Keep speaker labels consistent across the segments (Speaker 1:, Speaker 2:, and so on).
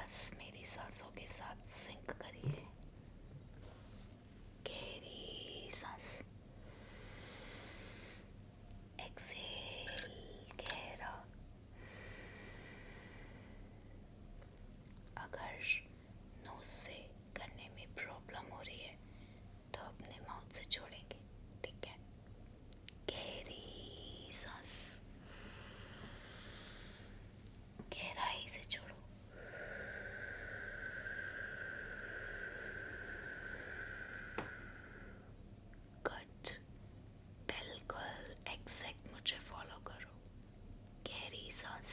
Speaker 1: सांस मेरी सांसों के साथ सिंक करिए। गहरी सांस, एक्सेल गहरा। अगर नोज से करने में प्रॉब्लम हो रही है तो अपने माउथ से छोड़ेंगे, ठीक है। गहरी सांस, गहराई से छोड़ो। गुड, बिल्कुल एग्जैक्ट मुझे फॉलो करो। गहरी सांस,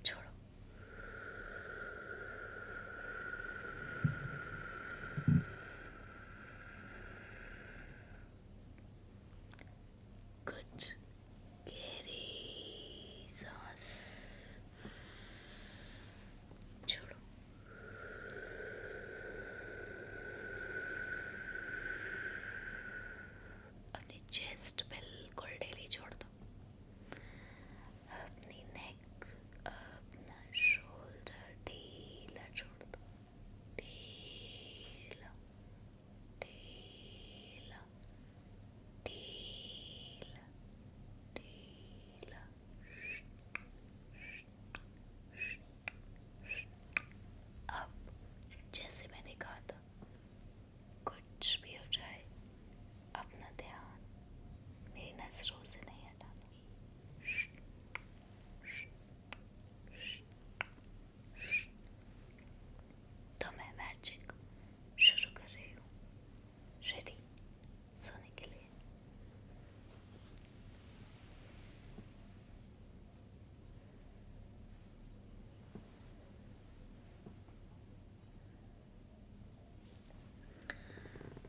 Speaker 1: छोड़ो। गुड, गहरी सांस, छोड़ो। अपनी चेस्ट बिल्कुल ढीली छोड़ दो। अपनी नेक, अपना शोल्डर ढीला छोड़ दो। ढीला, ढीला, ढीला, ढीला। अब जैसे मैंने कहा था, कुछ भी हो जाए अपना ध्यान मेरी नजरों से नहीं हटाना। तो मैं मैजिक शुरू कर रही हूँ। रेडी सोने के लिए?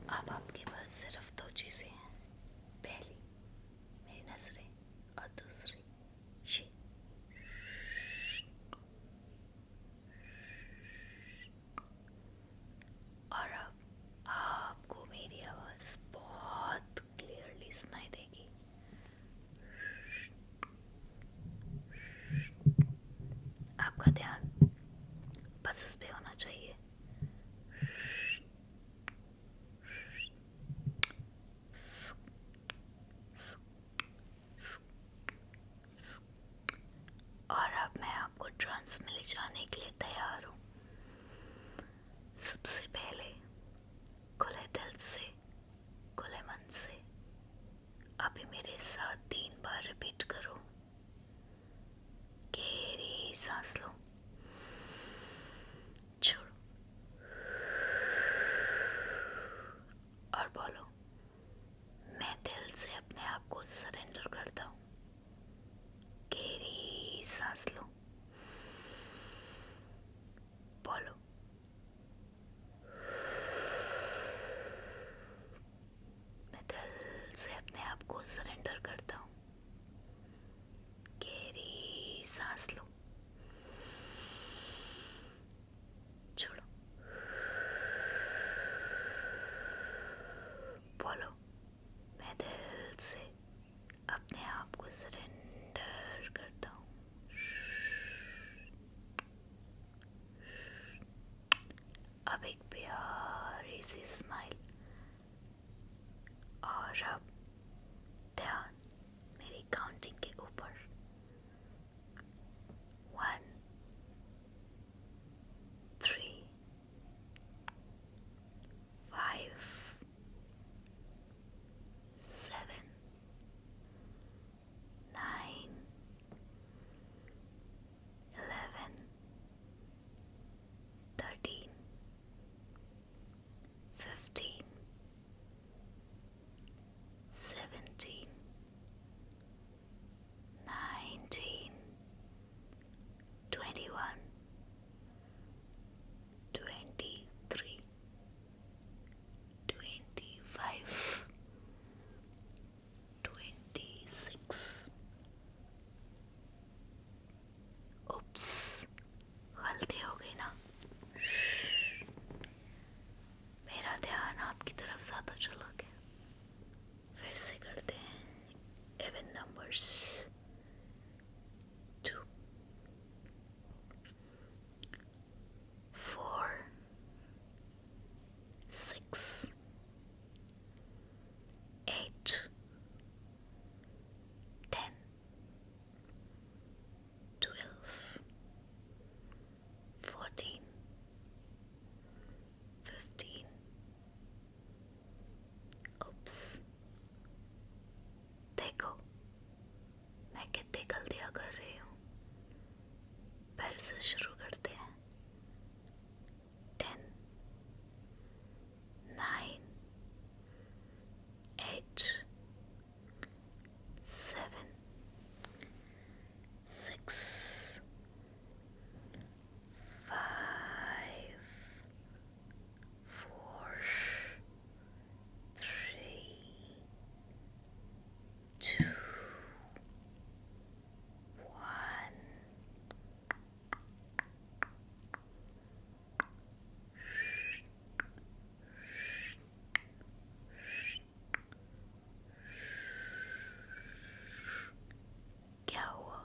Speaker 1: अब आपके पास सिर्फ दो चीजें हैं। पहली मेरी नजरें और दूसरी ये। और अब आपको मेरी आवाज बहुत क्लियरली सुनाई देगी। आपका ध्यान बस इस पे होना चाहिए। और अब मैं आपको ट्रांस में ले जाने के लिए तैयार हूँ। सबसे पहले खुले दिल से, खुले मन से अभी मेरे साथ 3 बार रिपीट करो। गहरी सांस लो, छोड़ो और बोलो, मैं दिल से अपने आप को सरेंडर करता हूँ। गहरी सांस लो, बोलो, मैं दिल से अपने आप को सरेंडर करता हूँ। गहरी सांस लो, छोड़ो, बोलो, मैं दिल से अपने आप को सरेंडर करता हूँ। से शुरू करते हैं। 10, 9, 8, 7, 6, 5, 4, 3, 2, 1. क्या हुआ?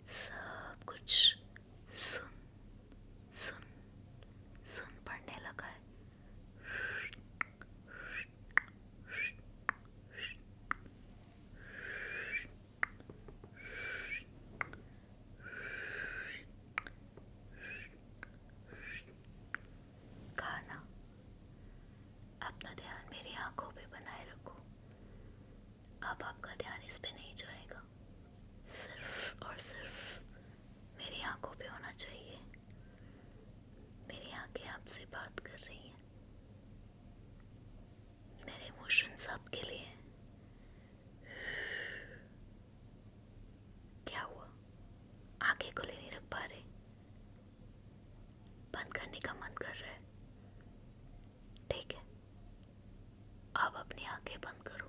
Speaker 1: सब कुछ सुन सुन सुन पड़ने लगा है। खाना, अपना ध्यान मेरी आंखों पे बनाए रखो। अब आपका ध्यान इस पे नहीं जाएगा, सिर्फ और सिर्फ मेरी आंखों पे होना चाहिए। मेरी आंखें आपसे बात कर रही हैं, मेरे इमोशंस आपके लिए हैं। क्या हुआ? आंखें खुले नहीं रख पा रहे? बंद करने का मन कर रहा है? ठीक है, अब अपनी आंखें बंद करो।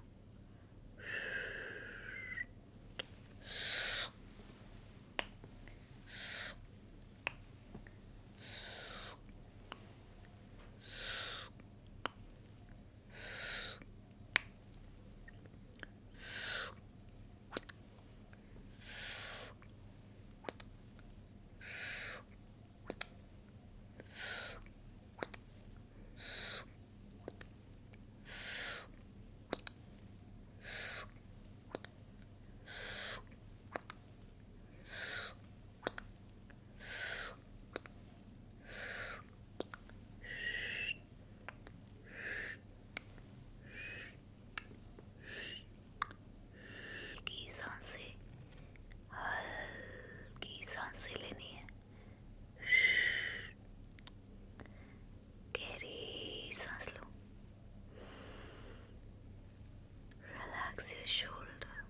Speaker 1: हल्की सांसें लेनी है। गहरी सांस लो। Relax your shoulder.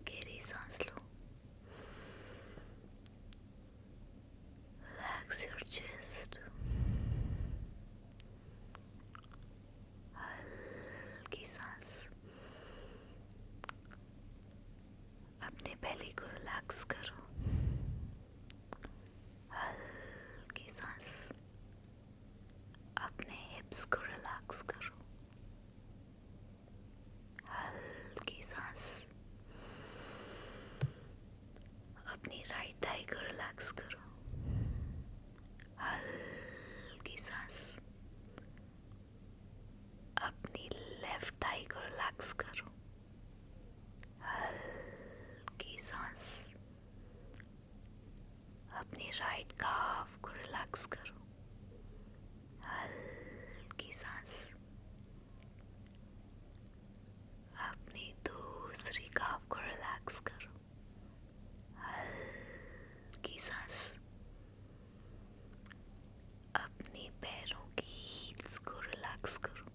Speaker 1: गहरी सांस लो। Relax your chest. हल्की सांस। अपने बेली को रिलैक्स करो। हल्की सांस। अपने हिप्स को रिलैक्स करो। हल्की सांस। अपनी राइट थाई को रिलैक्स करो। हल्की सांस। अपनी लेफ्ट थाई को रिलैक्स करो। हल्की सांस। अपनी राइट काफ को रिलैक्स करो। हल्की सांस। अपनी दूसरी काफ को रिलैक्स करो। हल्की सांस। अपनी पैरों की हील्स को रिलैक्स करो।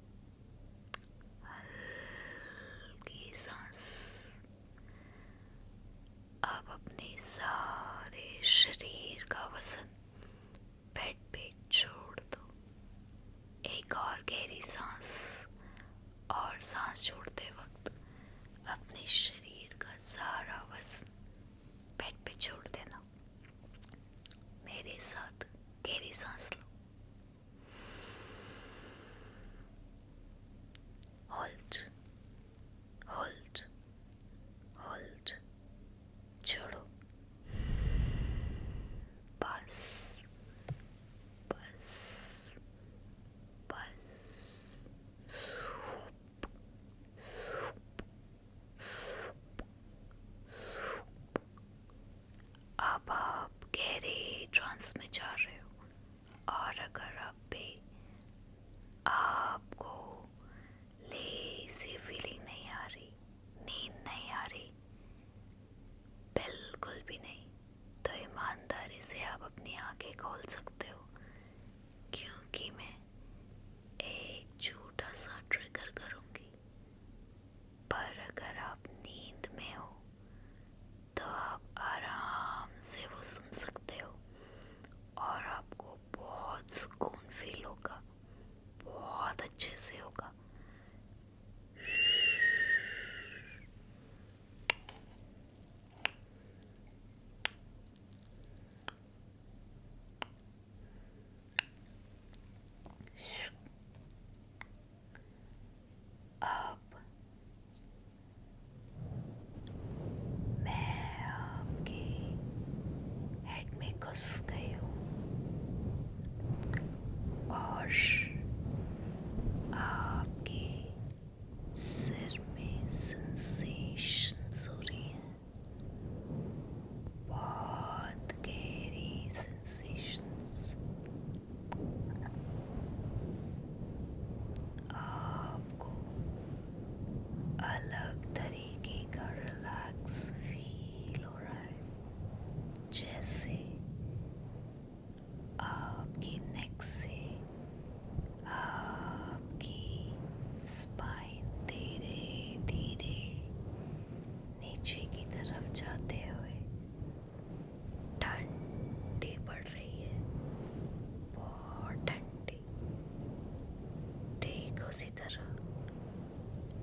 Speaker 1: हल्की सांस। अब अपने सारे शरीर का वजन बेड पे छोड़ दो। एक और गहरी सांस, और सांस छोड़ते वक्त अपने शरीर का सारा वजन बेड पे छोड़ देना। मेरे साथ गहरी सांस लो। Hold, hold, hold. छोड़ो। बस, बस, बस। अब आप गहरे ट्रांस में जा रहे हो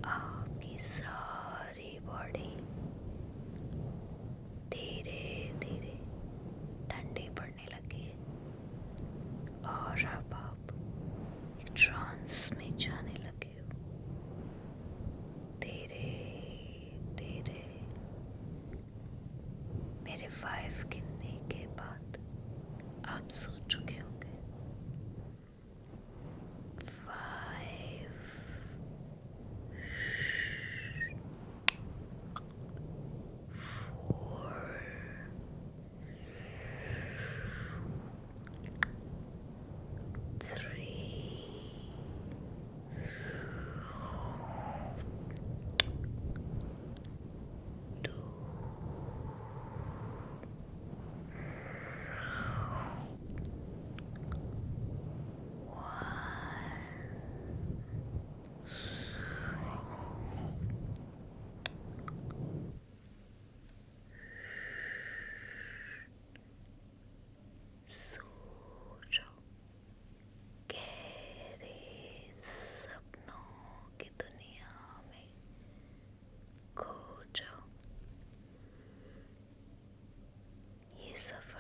Speaker 1: आपकी सारी बॉडी धीरे धीरे ठंडी पड़ने लगी है और अब आप एक ट्रांस में जाने लगे हो। धीरे धीरे मेरे 5 गिनने के बाद आप सो चुके होंगे। 5 4 3 2 सो जाओ। गहरे सपनों की दुनिया में खो जाओ। ये सफर